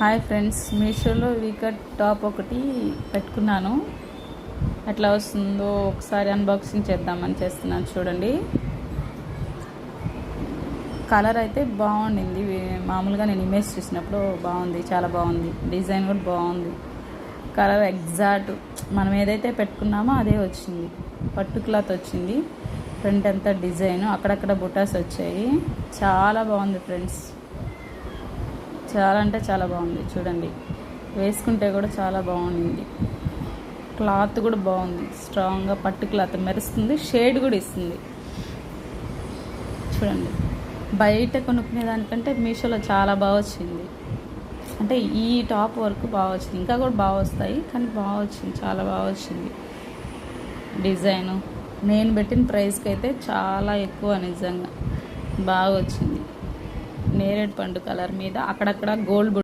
Hi friends, మీషోలో V-cut top ఒకటి పెట్టుకున్నాను. ఎట్లా వస్తుందో ఒకసారి అన్బాక్సింగ్ చేద్దామని చేస్తున్నాను. చూడండి, కలర్ అయితే బాగుండింది. మామూలుగా నేను ఇమేజ్ చూసినప్పుడు బాగుంది, చాలా బాగుంది. డిజైన్ కూడా బాగుంది. కలర్ ఎగ్జాక్ట్ మనం ఏదైతే పెట్టుకున్నామో అదే వచ్చింది. పట్టు క్లాత్ వచ్చింది. ఫ్రంట్ అంతా డిజైన్, అక్కడక్కడ బుటాస్ వచ్చాయి. చాలా బాగుంది ఫ్రెండ్స్, చాలా అంటే చాలా బాగుంది. చూడండి, వేసుకుంటే కూడా చాలా బాగుంది. క్లాత్ కూడా బాగుంది, స్ట్రాంగ్గా పట్టు క్లాత్ మెరుస్తుంది, షేడ్ కూడా ఇస్తుంది. చూడండి, బయట కొనుక్కునే దానికంటే మీషోలో చాలా బాగా వచ్చింది. అంటే ఈ టాప్ వరకు బాగా వచ్చింది, ఇంకా కూడా బాగా వస్తాయి, కానీ బాగా వచ్చింది, చాలా బాగా వచ్చింది. డిజైను నేను పెట్టిన ప్రైస్కి అయితే చాలా ఎక్కువ, నిజంగా బాగా వచ్చింది. నేరేడు పండు కలర్ మీద అక్కడక్కడ గోల్డ్